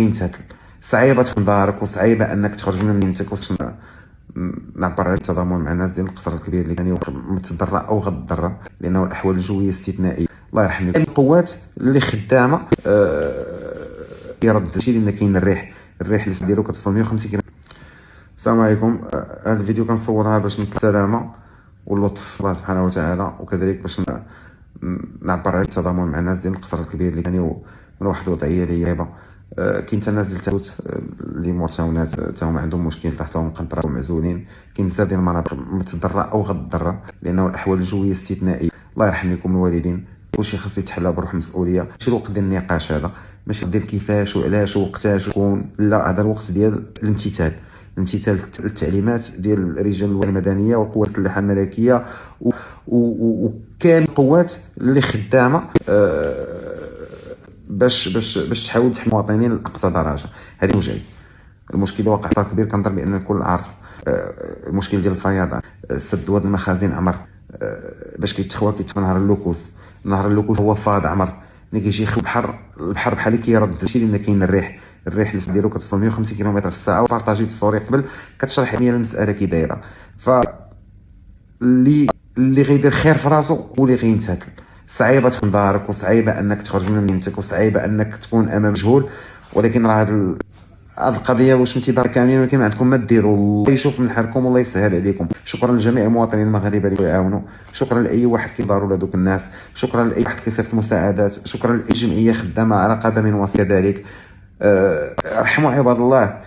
غينتهك. صعيبه تكون دارك وصعيبه انك تخرج من مدينتك نعبر على التضامن مع الناس ديال القصر الكبير اللي كان متضرر او غتضرر لانه الاحوال الجويه استثنائيه. الله يرحم لكم القوات اللي خدامه يرد شي لان كاين الريح اللي ديالو كتوصل 150 كيلو. السلام عليكم. هذا الفيديو كنصورها باش نطلب السلامه واللطف الله سبحانه وتعالى، وكذلك باش نعبر على التضامن مع الناس ديال القصر الكبير اللي كانوا من واحد الوضعيه اللي هي كاين حتى الناس ديال التاوت اللي مرتاونات حتى هما عندهم مشكل تحتهم مقنطره ومعزولين. كاين بزاف ديال المناطق متضرره او غتضرر لانه الاحوال الجويه استثنائيه. الله يرحم لكم الوالدين. كلشي خاصو يتحلى بروح مسؤوليه. ماشي الوقت ديال النقاش هذا، ماشي ديال كيفاش وعلاش ووقتاش شكون، لا، هذا الوقت ديال الامتثال التعليمات ديال رجال المدنيه والقوات المسلحه الملكيه وكامل القوات اللي خدامه باش تحاول تحمي المواطنين لاقصى درجه. هذه وجهي. المشكل واقع صار كبير، كنظن بان الكل عارف. المشكل ديال الفيضان، سد واد المخازن عمر، باش كيتخوى نهر اللوكوس. نهر اللوكوس هو فاض عمر، ملي كيجي البحر بحال اللي كيرد شي لان كاين الريح اللي ديالو كتوصل 150 كيلومتر في الساعه. وبارطاجيت الصوري قبل كتشرح لي المساله كي دايره. اللي غيدير خير في راسو هو اللي غينتهك. صعيبه تكون دارك وصعيبه انك تخرج من مدينتك وصعيبه انك تكون امام مجهول، ولكن راه هاد القضيه واش انت دار كاملين ولكن ما عندكم ما ديروا. الله يشوف من حالكم والله يسهل عليكم. شكرا لجميع المواطنين المغاربه اللي يعاونوا، شكرا لاي واحد كيداروا لهذوك الناس، شكرا لاي واحد كيصيفط مساعدات، شكرا لاي جمعيه خدامه على قدم وسط ذلك. ارحموا عباد الله.